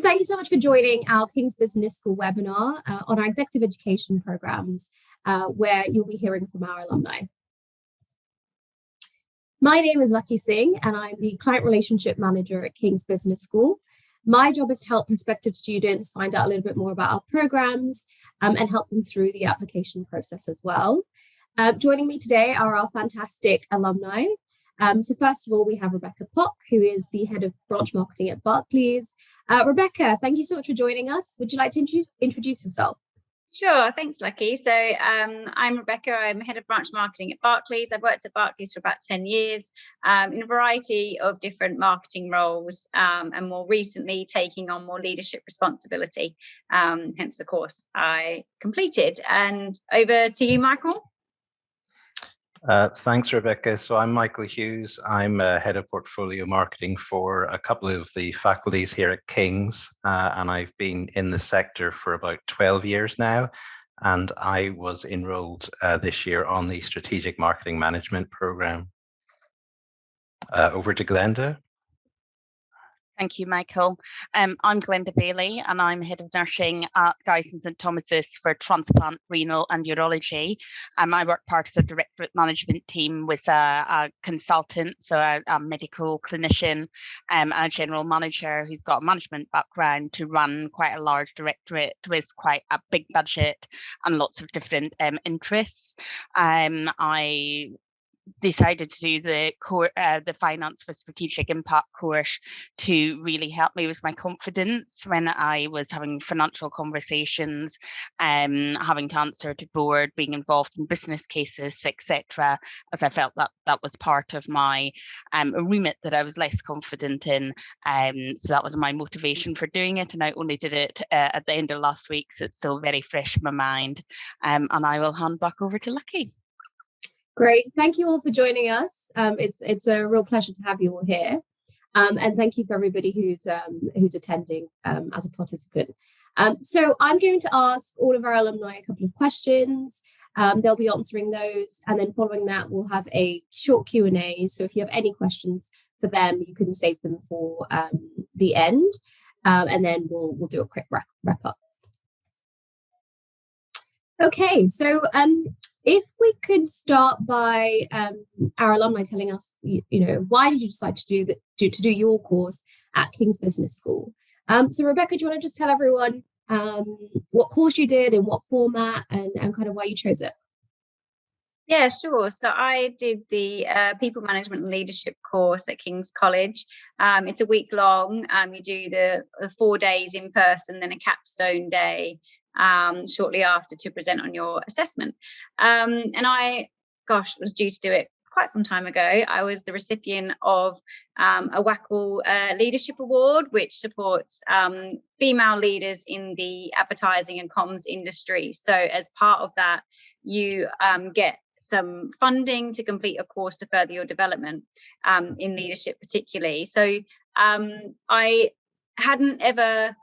thank you so much for joining our King's Business School webinar on our executive education programs, where you'll be hearing from our alumni. My name is Lucky Singh, and I'm the Client Relationship Manager at King's Business School. My job is to help prospective students find out a little bit more about our programs and help them through the application process as well. Joining me today are our fantastic alumni. So first of all, we have Rebecca Poch, who is the Head of Branch Marketing at Barclays. Rebecca, thank you so much for joining us. Would you like to introduce yourself? Sure, thanks, Lucky. So I'm Rebecca. I'm Head of Branch Marketing at Barclays. I've worked at Barclays for about 10 years in a variety of different marketing roles, and more recently taking on more leadership responsibility, hence the course I completed. And over to you, Michael. Thanks, Rebecca. So I'm Michael Hughes. I'm Head of Portfolio Marketing for a couple of the faculties here at King's, and I've been in the sector for about 12 years now. And I was enrolled this year on the Strategic Marketing Management Programme. Over to Glenda. Thank you, Michael. I'm Glenda Baillie, and I'm Head of Nursing at Guy's and St Thomas's for Transplant, Renal and Urology. I work part of the Directorate Management team with a consultant, so a medical clinician, and a general manager who's got a management background to run quite a large directorate with quite a big budget and lots of different interests. I decided to do the Finance for Strategic Impact course to really help me with my confidence when I was having financial conversations, having to answer to board, being involved in business cases, etc., as I felt that that was part of my remit that I was less confident in. So that was my motivation for doing it, and I only did it at the end of last week, so it's still very fresh in my mind. And I will hand back over to Lucky. Great. Thank you all for joining us. It's a real pleasure to have you all here. And thank you for everybody who's attending as a participant. So I'm going to ask all of our alumni a couple of questions. They'll be answering those. And then following that, we'll have a short Q&A. So if you have any questions for them, you can save them for the end. And then we'll do a quick wrap up. Okay, so if we could start by our alumni telling us, why did you decide to do your course at King's Business School? So Rebecca, do you want to just tell everyone what course you did, in what format, and kind of why you chose it? Yeah, sure. So I did the People Management and Leadership course at King's College. It's a week long. You do the 4 days in person, then a capstone day shortly after to present on your assessment. And I, was due to do it quite some time ago. I was the recipient of a WACL Leadership Award, which supports female leaders in the advertising and comms industry. So as part of that, you get some funding to complete a course to further your development in leadership particularly. So I hadn't ever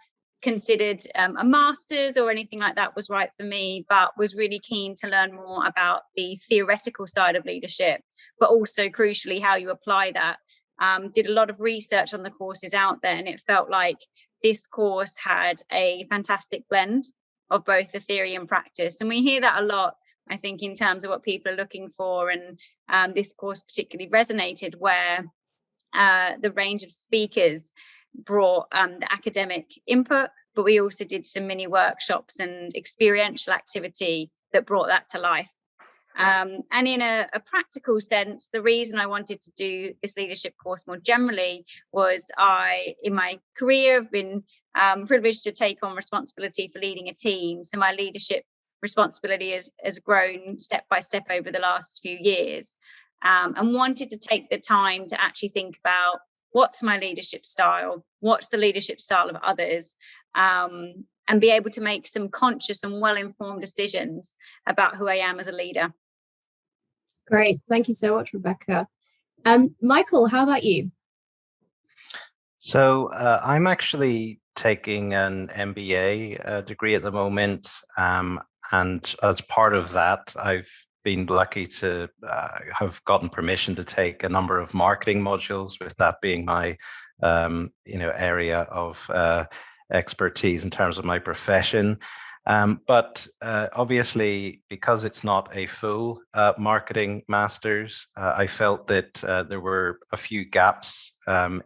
considered a master's or anything like that was right for me, but was really keen to learn more about the theoretical side of leadership, but also crucially how you apply that. Did a lot of research on the courses out there, and it felt like this course had a fantastic blend of both the theory and practice. And we hear that a lot, I think, in terms of what people are looking for. And this course particularly resonated where the range of speakers brought the academic input, but we also did some mini workshops and experiential activity that brought that to life. And in a practical sense, the reason I wanted to do this leadership course more generally was in my career, I've been privileged to take on responsibility for leading a team. So my leadership responsibility has grown step by step over the last few years, and wanted to take the time to actually think about what's my leadership style, what's the leadership style of others, and be able to make some conscious and well-informed decisions about who I am as a leader. Great. Thank you so much, Rebecca. Michael, how about you? So I'm actually taking an MBA degree at the moment. And as part of that, I've been lucky to have gotten permission to take a number of marketing modules, with that being my area of expertise in terms of my profession. But obviously, because it's not a full marketing master's, I felt that there were a few gaps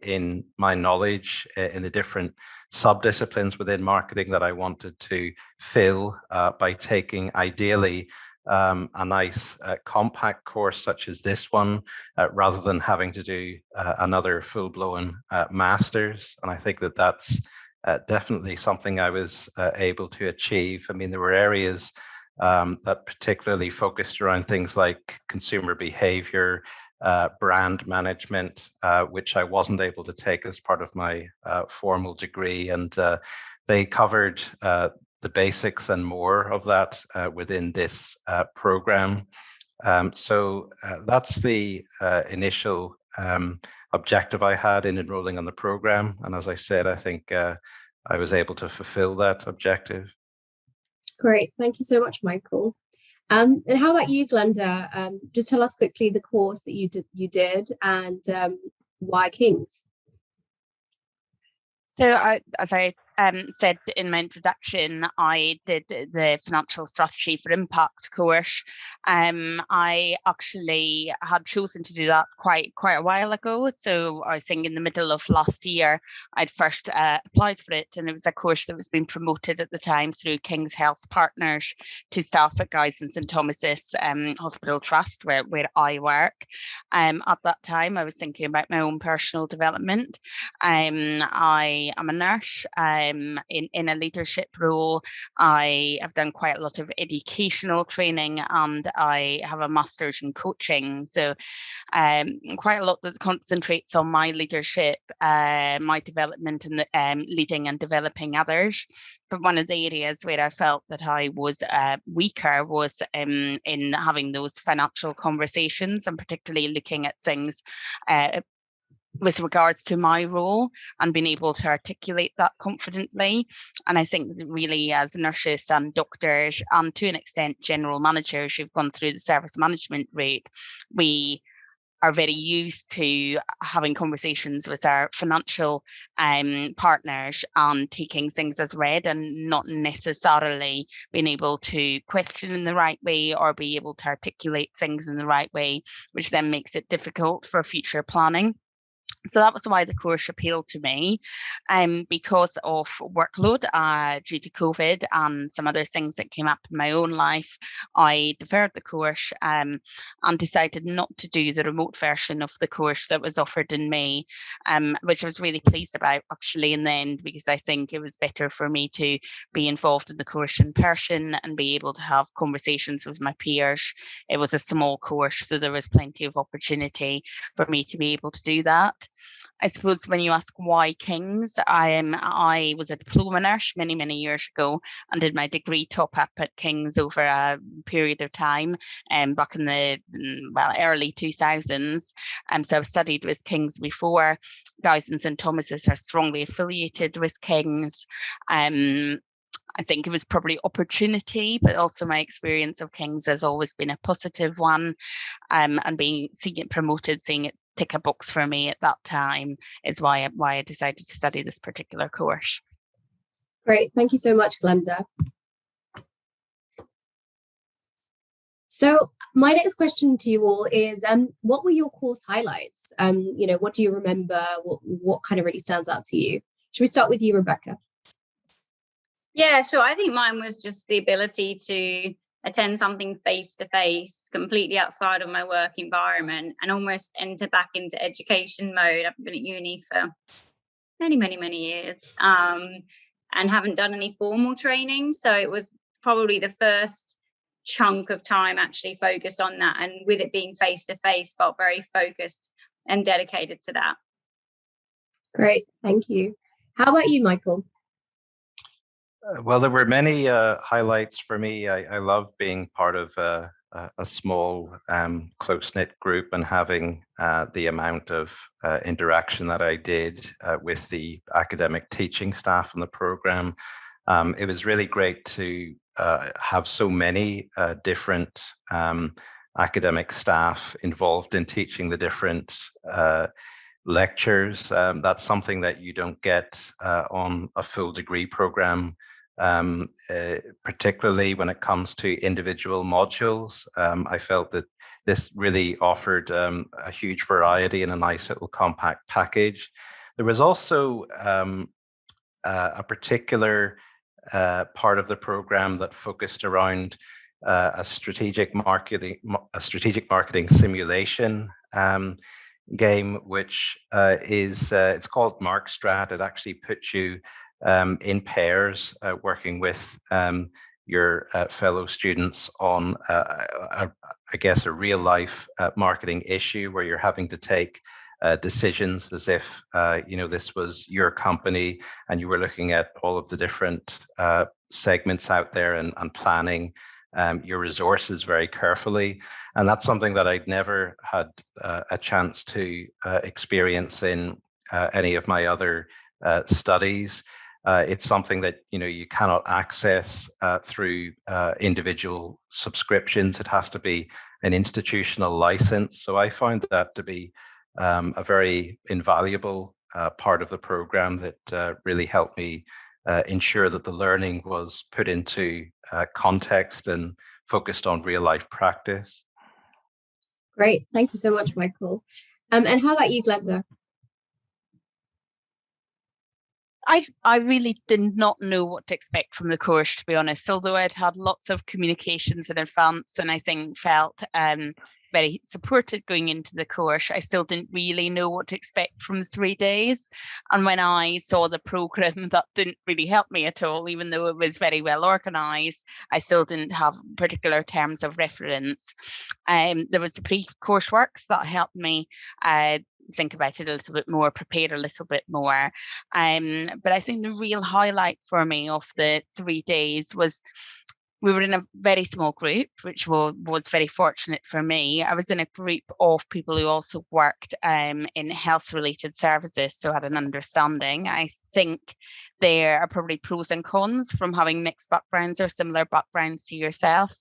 in my knowledge in the different sub-disciplines within marketing that I wanted to fill by taking, ideally, a nice compact course such as this one, rather than having to do another full-blown master's. And I think that that's definitely something I was able to achieve. I mean, there were areas that particularly focused around things like consumer behavior, brand management, which I wasn't able to take as part of my formal degree. And they covered the basics and more of that within this program. So that's the initial objective I had in enrolling on the program. And as I said, I think I was able to fulfill that objective. Great. Thank you so much, Michael. And how about you, Glenda? Just tell us quickly the course that you did and why King's? So as I said in my introduction, I did the Financial Strategy for Impact course. I actually had chosen to do that quite a while ago. So I think in the middle of last year, I'd first applied for it, and it was a course that was being promoted at the time through King's Health Partners to staff at Guy's and St Thomas's Hospital Trust, where I work. At that time, I was thinking about my own personal development. I am a nurse. In a leadership role. I have done quite a lot of educational training, and I have a master's in coaching. So quite a lot that concentrates on my leadership, my development, and leading and developing others. But one of the areas where I felt that I was weaker was in having those financial conversations, and particularly looking at things with regards to my role and being able to articulate that confidently. And I think that really, as nurses and doctors, and to an extent general managers who've gone through the service management route, we are very used to having conversations with our financial partners and taking things as read and not necessarily being able to question in the right way or be able to articulate things in the right way, which then makes it difficult for future planning. So that was why the course appealed to me, because of workload due to COVID and some other things that came up in my own life. I deferred the course and decided not to do the remote version of the course that was offered in May, which I was really pleased about actually in the end, because I think it was better for me to be involved in the course in person and be able to have conversations with my peers. It was a small course, so there was plenty of opportunity for me to be able to do that. I suppose when you ask why King's, I was a diploma nurse many years ago and did my degree top up at King's over a period of time, back in the early 2000s. So I've studied with King's before. Guy's and St Thomas's are strongly affiliated with King's. I think it was probably opportunity, but also my experience of King's has always been a positive one. And seeing it promoted, seeing it tick a box for me at that time is why I decided to study this particular course. Great, thank you so much, Glenda. So my next question to you all is, what were your course highlights? What do you remember? What kind of really stands out to you? Should we start with you, Rebecca? Yeah, sure. I think mine was just the ability to attend something face-to-face, completely outside of my work environment, and almost enter back into education mode. I've been at uni for many years, and haven't done any formal training. So it was probably the first chunk of time actually focused on that. And with it being face-to-face, felt very focused and dedicated to that. Great, thank you. How about you, Michael? Well, there were many highlights for me. I love being part of a small, close-knit group and having the amount of interaction that I did with the academic teaching staff in the program. It was really great to have so many different academic staff involved in teaching the different lectures. That's something that you don't get on a full degree program, particularly when it comes to individual modules. I felt that this really offered a huge variety in a nice little compact package. There was also a particular part of the program that focused around a strategic marketing simulation game, which is it's called MarkStrat. It actually puts you in pairs, working with your fellow students on, I guess, a real life marketing issue where you're having to take decisions as if this was your company and you were looking at all of the different segments out there and planning your resources very carefully. And that's something that I'd never had a chance to experience in any of my other studies. It's something that you cannot access through individual subscriptions. It has to be an institutional license. So I found that to be a very invaluable part of the program that really helped me ensure that the learning was put into context and focused on real life practice. Great, thank you so much, Michael. And how about you, Glenda? I really did not know what to expect from the course, to be honest, although I'd had lots of communications in advance and I think felt very supported going into the course. I still didn't really know what to expect from 3 days. And when I saw the programme, that didn't really help me at all, even though it was very well organised. I still didn't have particular terms of reference. There was the pre-courseworks that helped me think about it a little bit more, prepare a little bit more. But I think the real highlight for me of the 3 days was we were in a very small group, which was very fortunate for me. I was in a group of people who also worked in health-related services, so had an understanding. I think there are probably pros and cons from having mixed backgrounds or similar backgrounds to yourself.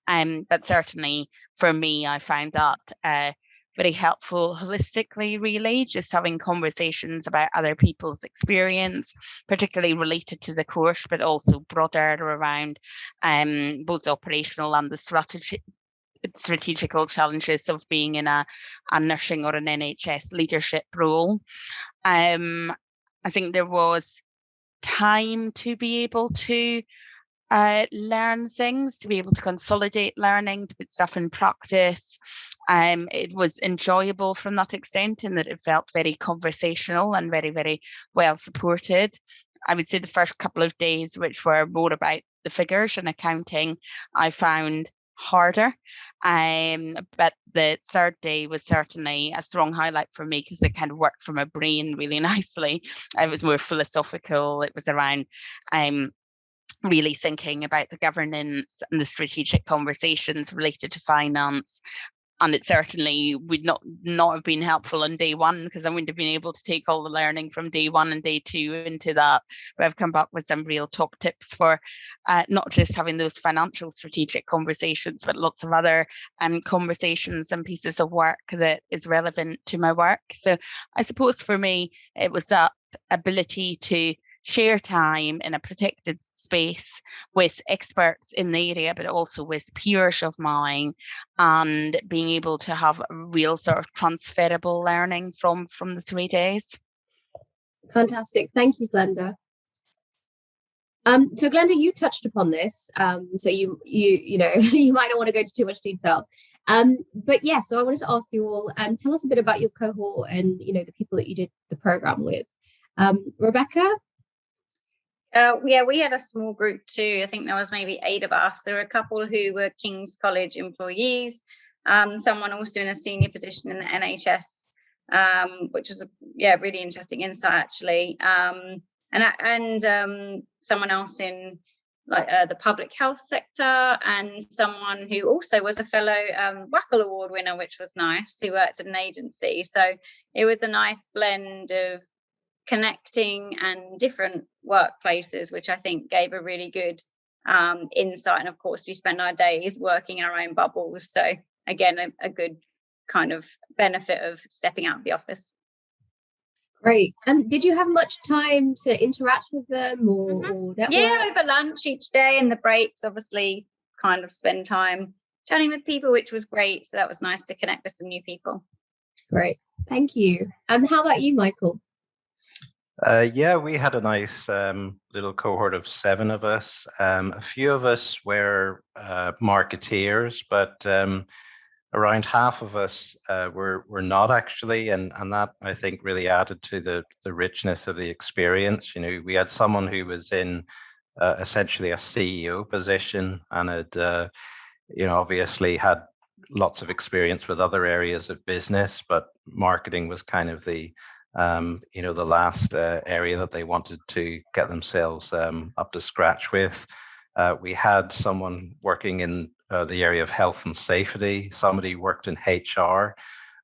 But certainly for me, I found that very helpful holistically, really, just having conversations about other people's experience, particularly related to the course, but also broader around both operational and the strategical challenges of being in a nursing or an NHS leadership role. I think there was time to be able to learn things, to be able to consolidate learning, to put stuff in practice. It was enjoyable from that extent in that it felt very conversational and very, very well supported. I would say the first couple of days, which were more about the figures and accounting, I found harder. But the third day was certainly a strong highlight for me because it kind of worked for my brain really nicely. It was more philosophical. It was around really thinking about the governance and the strategic conversations related to finance. And it certainly would not have been helpful on day one because I wouldn't have been able to take all the learning from day one and day two into that. But I've come back with some real top tips for not just having those financial strategic conversations, but lots of other conversations and pieces of work that is relevant to my work. So I suppose for me, it was that ability to share time in a protected space with experts in the area, but also with peers of mine, and being able to have a real sort of transferable learning from the 3 days. Fantastic. Thank you, Glenda. So Glenda, you touched upon this. So you you might not want to go into too much detail. But yes, so I wanted to ask you all, tell us a bit about your cohort and the people that you did the program with. Rebecca? We had a small group too. I think there was maybe 8 of us. There were a couple who were King's College employees, someone also in a senior position in the NHS, which was a really interesting insight actually, and someone else in the public health sector, and someone who also was a fellow WACL Award winner, which was nice, who worked at an agency. So it was a nice blend of connecting and different workplaces, which I think gave a really good insight. And of course, we spend our days working in our own bubbles. So again, a good kind of benefit of stepping out of the office. Great. And did you have much time to interact with them or network? Yeah, over lunch each day and the breaks, obviously, kind of spend time chatting with people, which was great. So that was nice to connect with some new people. Great. Thank you. And how about you, Michael? Yeah, we had a nice little cohort of 7 of us. A few of us were marketeers, but around half of us were not actually, and that I think really added to the richness of the experience. You know, we had someone who was in essentially a CEO position and had obviously had lots of experience with other areas of business, but marketing was kind of the the last area that they wanted to get themselves up to scratch with. We had someone working in the area of health and safety. Somebody worked in HR,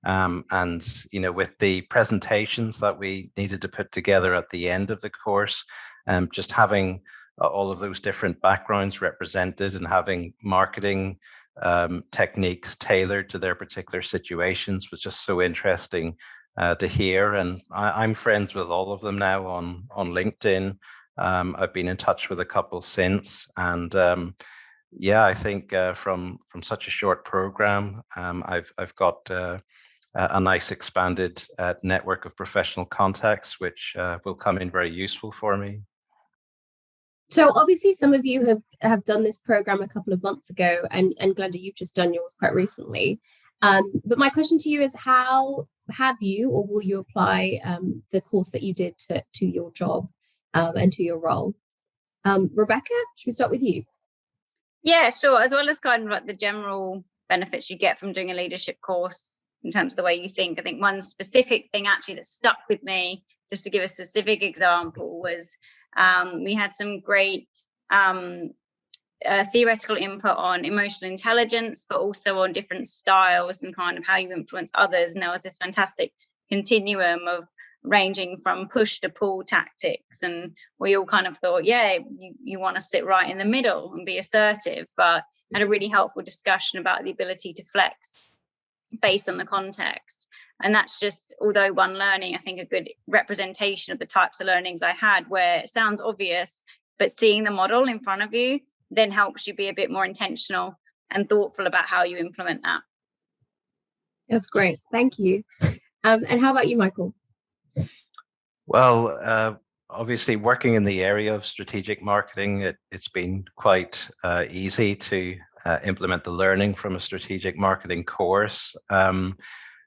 and with the presentations that we needed to put together at the end of the course, just having all of those different backgrounds represented and having marketing techniques tailored to their particular situations was just so interesting to hear. And I'm friends with all of them now on LinkedIn. I've been in touch with a couple since, and yeah, I think from such a short program, I've got a nice expanded network of professional contacts, which will come in very useful for me. So obviously some of you have done this program a couple of months ago, and Glenda, you've just done yours quite recently. But my question to you is, how have you or will you apply the course that you did to your job and to your role? Rebecca, should we start with you? Yeah, sure. As well as kind of like the general benefits you get from doing a leadership course in terms of the way you think, I think one specific thing actually that stuck with me, just to give a specific example, was we had some great theoretical input on emotional intelligence, but also on different styles and kind of how you influence others. And there was this fantastic continuum of ranging from push to pull tactics. And we all kind of thought, yeah, you want to sit right in the middle and be assertive, but had a really helpful discussion about the ability to flex based on the context. And that's just, although one learning, I think a good representation of the types of learnings I had, where it sounds obvious, but seeing the model in front of you then helps you be a bit more intentional and thoughtful about how you implement that. That's great. Thank you. And how about you, Michael? Well, obviously working in the area of strategic marketing, it's been quite easy to implement the learning from a strategic marketing course.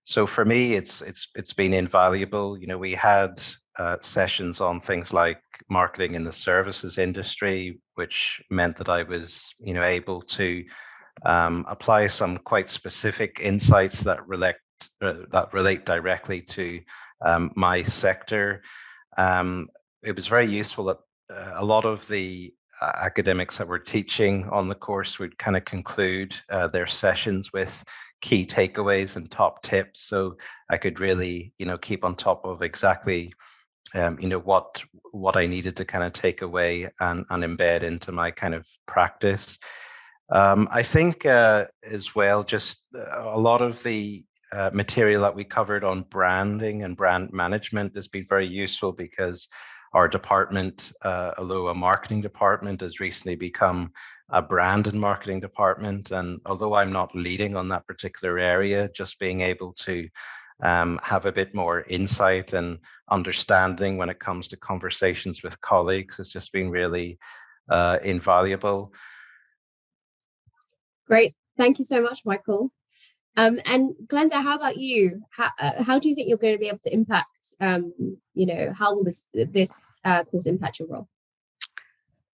So for me, it's been invaluable. You know, we had sessions on things like marketing in the services industry, which meant that I was, able to apply some quite specific insights that relate directly to my sector. It was very useful that a lot of the academics that were teaching on the course would kind of conclude their sessions with key takeaways and top tips, so I could really, keep on top of exactly, what I needed to kind of take away and embed into my kind of practice. I think as well, just a lot of the material that we covered on branding and brand management has been very useful, because our department, although a marketing department, has recently become a brand and marketing department. And although I'm not leading on that particular area, just being able to have a bit more insight and understanding when it comes to conversations with colleagues has just been really invaluable. Great. Thank you so much, Michael. And Glenda, how about you? How do you think you're going to be able to impact, how will this course impact your role?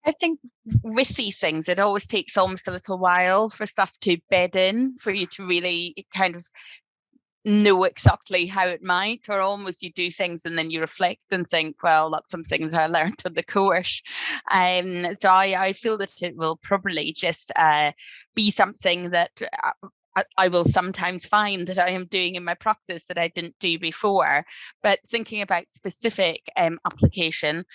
I think with these things, it always takes almost a little while for stuff to bed in, for you to really kind of know exactly how it might, or almost you do things and then you reflect and think, well, that's something that I learned on the course. So I feel that it will probably just be something that I will sometimes find that I am doing in my practice that I didn't do before. But thinking about specific application,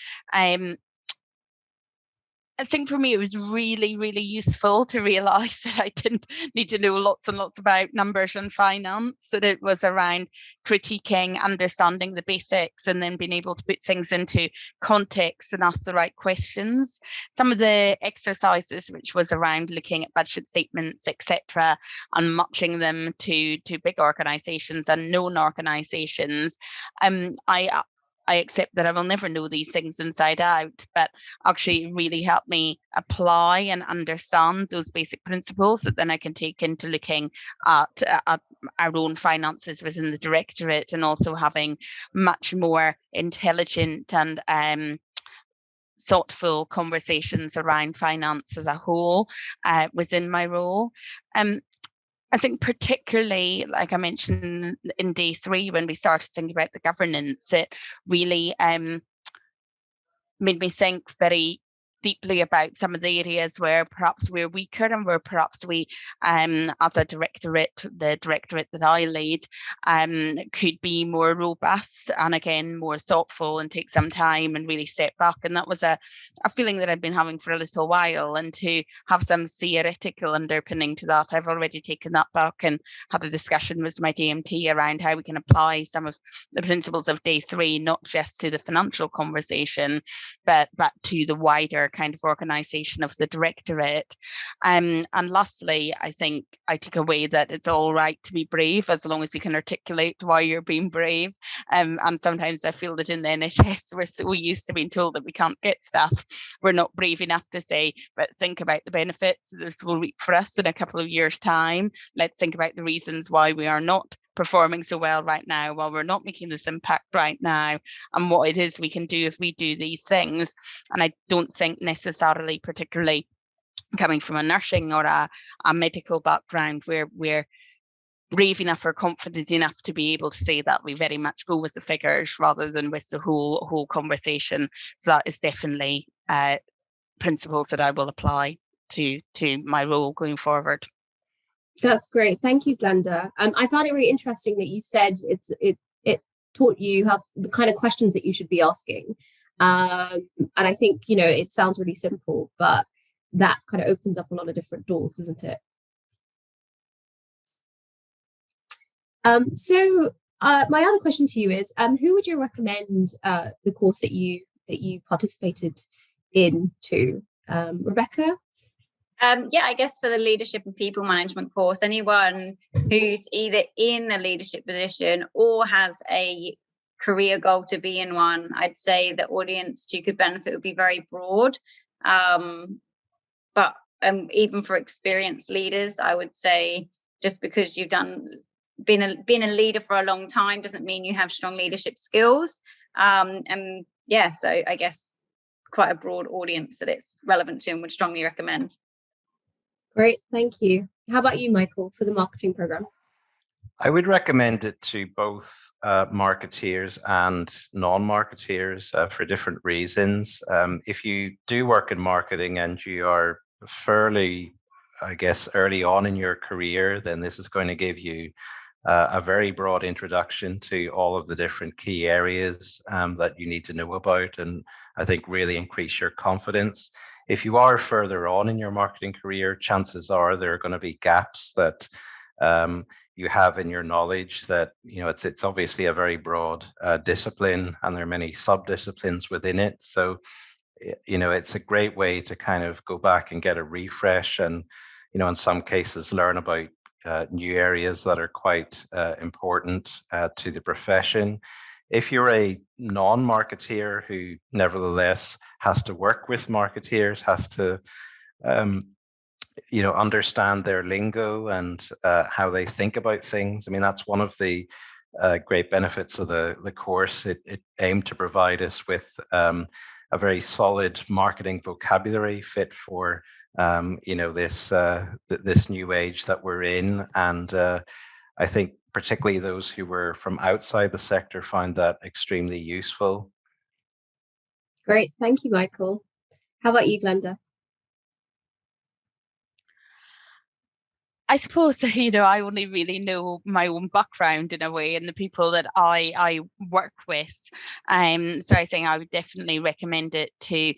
I think for me, it was really, really useful to realise that I didn't need to know lots and lots about numbers and finance, that it was around critiquing, understanding the basics, and then being able to put things into context and ask the right questions. Some of the exercises, which was around looking at budget statements, etc., and matching them to big organisations and known organisations, I accept that I will never know these things inside out, but actually really helped me apply and understand those basic principles that then I can take into looking at our own finances within the directorate, and also having much more intelligent and thoughtful conversations around finance as a whole within my role. I think particularly, like I mentioned in day 3, when we started thinking about the governance, it really made me think very deeply about some of the areas where perhaps we're weaker, and where perhaps we, as a directorate, the directorate that I lead, could be more robust and again more thoughtful, and take some time and really step back. And that was a feeling that I've been having for a little while, and to have some theoretical underpinning to that, I've already taken that back and had a discussion with my DMT around how we can apply some of the principles of day 3, not just to the financial conversation, but to the wider kind of organisation of the directorate. And lastly, I think I took away that it's all right to be brave, as long as you can articulate why you're being brave. And sometimes I feel that in the NHS, we're so used to being told that we can't get stuff, we're not brave enough to say, but think about the benefits this will reap for us in a couple of years' time. Let's think about the reasons why we are not performing so well right now, while we're not making this impact right now, and what it is we can do if we do these things. And I don't think necessarily, particularly coming from a nursing or a medical background, where we're brave enough or confident enough to be able to say that. We very much go with the figures rather than with the whole conversation. So that is definitely principles that I will apply to my role going forward. That's great. Thank you, Glenda. I found it really interesting that you said it taught you how the kind of questions that you should be asking. And I think, it sounds really simple, but that kind of opens up a lot of different doors, doesn't it? So my other question to you is, who would you recommend the course that you participated in to? Rebecca? Yeah, I guess for the leadership and people management course, anyone who's either in a leadership position or has a career goal to be in one, I'd say the audience who could benefit would be very broad. But even for experienced leaders, I would say just because you've been a leader for a long time doesn't mean you have strong leadership skills. And yeah, so I guess quite a broad audience that it's relevant to, and would strongly recommend. Great, thank you. How about you, Michael, for the marketing program? I would recommend it to both marketeers and non-marketeers for different reasons. If you do work in marketing and you are fairly, I guess, early on in your career, then this is going to give you a very broad introduction to all of the different key areas that you need to know about, and I think really increase your confidence. If you are further on in your marketing career, chances are there are going to be gaps that you have in your knowledge. That it's obviously a very broad discipline, and there are many sub-disciplines within it. So it's a great way to kind of go back and get a refresh, and in some cases learn about new areas that are quite important to the profession. If you're a non-marketeer who nevertheless has to work with marketeers, has to understand their lingo and how they think about things, I mean, that's one of the great benefits of the course. It aimed to provide us with a very solid marketing vocabulary fit for this new age that we're in. And I think particularly those who were from outside the sector find that extremely useful. Great, thank you, Michael. How about you, Glenda? I suppose, I only really know my own background in a way, and the people that I work with. So I think I would definitely recommend it to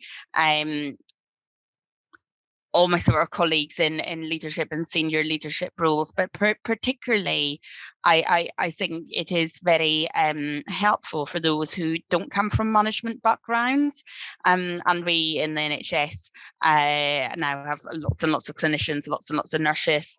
all my sort of colleagues in leadership and senior leadership roles, but particularly I think it is very helpful for those who don't come from management backgrounds. And we in the NHS now have lots and lots of clinicians, lots and lots of nurses,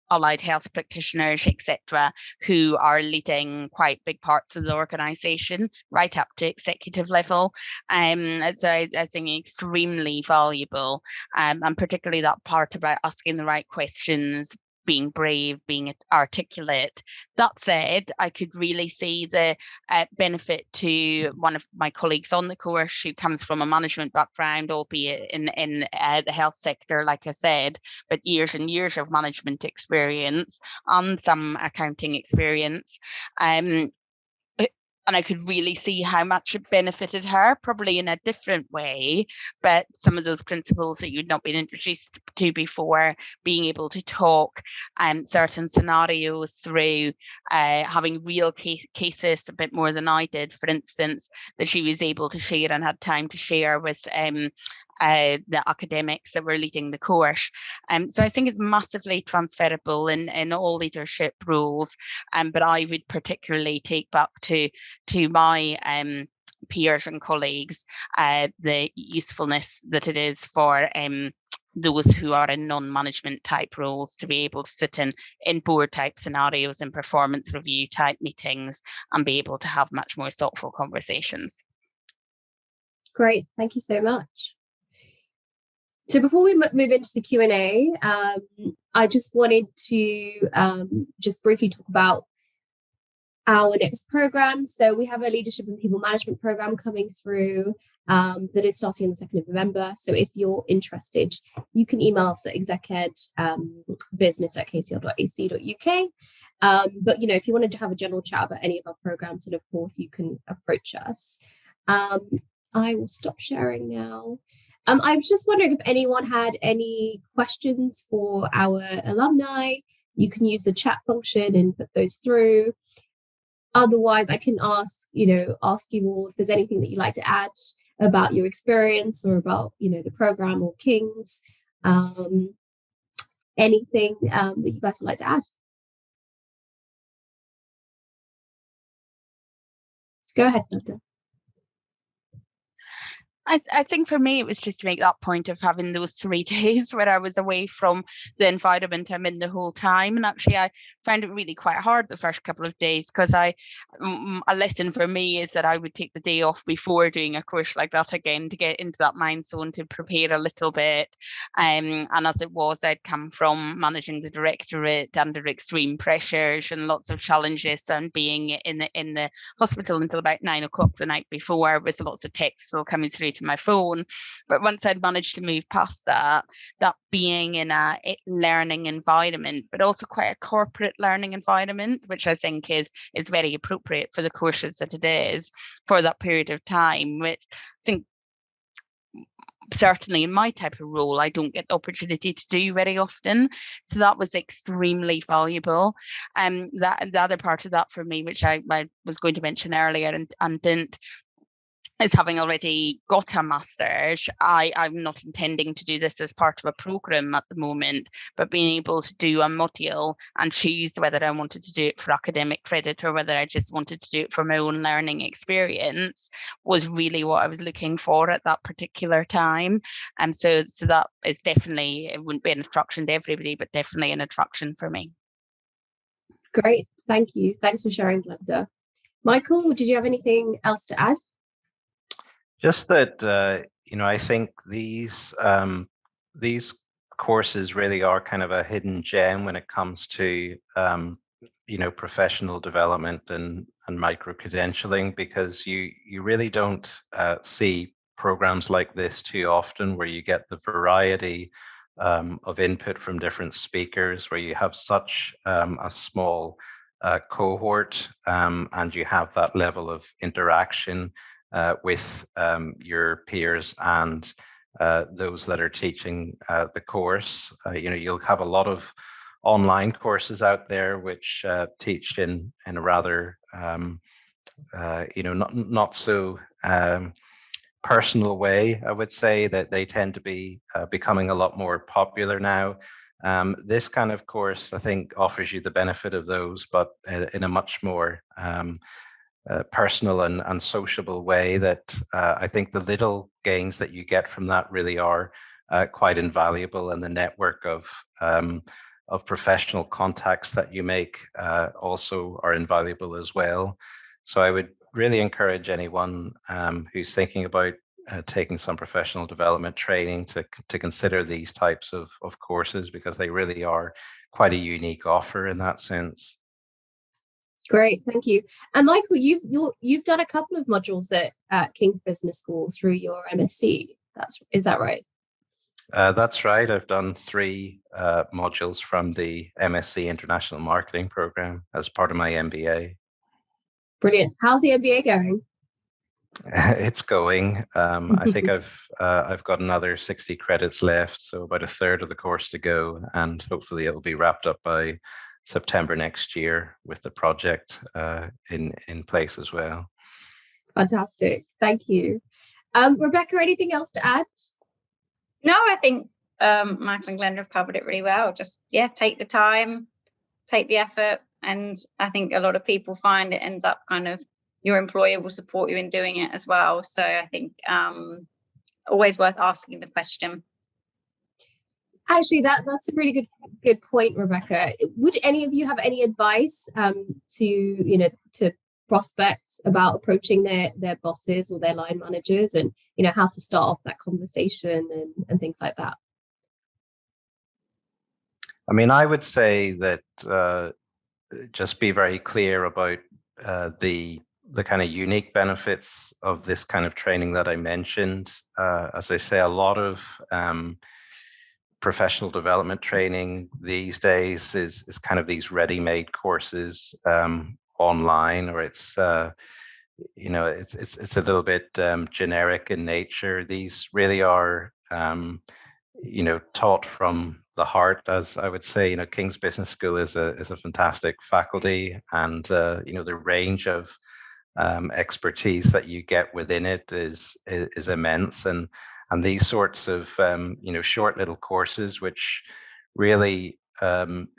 allied health practitioners, etc., who are leading quite big parts of the organisation, right up to executive level. So I think extremely valuable, and particularly that part about asking the right questions, being brave, being articulate. That said, I could really see the benefit to one of my colleagues on the course who comes from a management background, albeit in the health sector, like I said, but years and years of management experience and some accounting experience. And I could really see how much it benefited her, probably in a different way, but some of those principles that you'd not been introduced to before, being able to talk certain scenarios through, having real cases a bit more than I did, for instance, that she was able to share and had time to share with the academics that were leading the course. So I think it's massively transferable in all leadership roles, but I would particularly take back to my peers and colleagues the usefulness that it is for those who are in non-management type roles to be able to sit in board type scenarios and performance review type meetings and be able to have much more thoughtful conversations. Great, thank you so much. So before we move into the Q&A, I just wanted to just briefly talk about our next program. So we have a leadership and people management program coming through that is starting on the 2nd of November. So if you're interested, you can email us at execedbusiness@kcl.ac.uk. But, you know, if you wanted to have a general chat about any of our programs, then of course you can approach us. I will stop sharing now. I was just wondering if anyone had any questions for our alumni. You can use the chat function and put those through. Otherwise, I can ask you all if there's anything that you'd like to add about your experience or about, the program or King's, anything that you guys would like to add. Go ahead, Glenda. I think for me, it was just to make that point of having those 3 days where I was away from the environment I'm in the whole time. And actually, I found it really quite hard the first couple of days because a lesson for me is that I would take the day off before doing a course like that again to get into that mind zone to prepare a little bit. And as it was, I'd come from managing the directorate under extreme pressures and lots of challenges and being in the hospital until about 9 o'clock the night before with lots of texts still coming through to my phone. But once I'd managed to move past that being in a learning environment, but also quite a corporate learning environment, which I think is very appropriate for the courses that it is for that period of time, which I think certainly in my type of role, I don't get the opportunity to do very often. So that was extremely valuable. The other part of that for me, which I was going to mention earlier and didn't, is having already got a master's. I'm not intending to do this as part of a program at the moment, but being able to do a module and choose whether I wanted to do it for academic credit or whether I just wanted to do it for my own learning experience was really what I was looking for at that particular time. And so that is definitely, it wouldn't be an attraction to everybody, but definitely an attraction for me. Great, thank you. Thanks for sharing, Glenda. Michael, did you have anything else to add? Just that, I think these courses really are kind of a hidden gem when it comes to, professional development and micro-credentialing, because you really don't see programs like this too often where you get the variety of input from different speakers, where you have such a small cohort and you have that level of interaction with your peers and those that are teaching the course. You'll have a lot of online courses out there which teach in a rather not so personal way, I would say that they tend to be becoming a lot more popular now. This kind of course, I think, offers you the benefit of those, but in a much more personal and sociable way that I think the little gains that you get from that really are quite invaluable, and the network of professional contacts that you make also are invaluable as well. So I would really encourage anyone who's thinking about taking some professional development training to consider these types of courses, because they really are quite a unique offer in that sense. Great, thank you. And Michael, you've done a couple of modules at King's Business School through your MSc. Is that right? That's right. I've done 3 modules from the MSc International Marketing program as part of my MBA. Brilliant. How's the MBA going? It's going. I think I've got another 60 credits left, so about a third of the course to go, and hopefully it'll be wrapped up by September next year with the project in place as well. Fantastic. Thank you. Rebecca, anything else to add? No, I think Michael and Glenda have covered it really well. Just, take the time, take the effort. And I think a lot of people find it ends up kind of your employer will support you in doing it as well. So I think always worth asking the question. Actually, that's a really good point, Rebecca. Would any of you have any advice to prospects about approaching their bosses or their line managers, and how to start off that conversation and things like that? I mean, I would say that just be very clear about the kind of unique benefits of this kind of training that I mentioned. As I say, a lot of professional development training these days is kind of these ready-made courses online, or it's a little bit generic in nature. These really are taught from the heart, as I would say. King's Business School is a fantastic faculty, and the range of expertise that you get within it is immense, and these sorts of short little courses, which really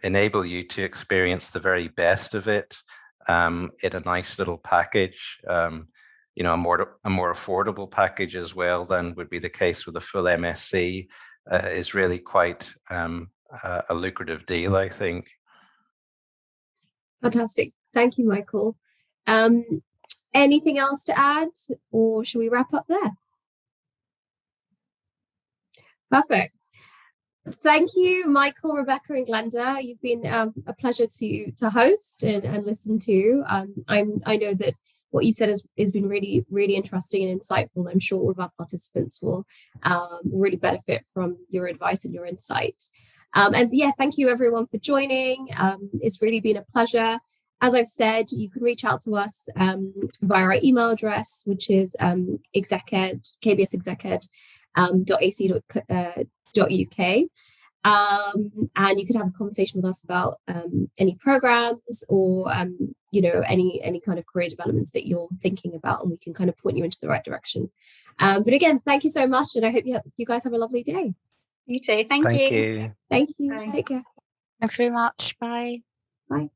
enable you to experience the very best of it in a nice little package, a more affordable package as well than would be the case with a full MSc, is really quite a lucrative deal, I think. Fantastic. Thank you, Michael. Anything else to add, or should we wrap up there? Perfect. Thank you, Michael, Rebecca, and Glenda. You've been a pleasure to host and listen to. I know that what you've said has been really, really interesting and insightful. I'm sure all of our participants will really benefit from your advice and your insight. Thank you everyone for joining. It's really been a pleasure. As I've said, you can reach out to us via our email address, which is kbsexeced.ac.uk. And you could have a conversation with us about any programs or any kind of career developments that you're thinking about, and we can kind of point you into the right direction. But again, thank you so much, and I hope you guys have a lovely day. You too. Thank you. You. Thank you. Bye. Take care. Thanks very much. Bye. Bye.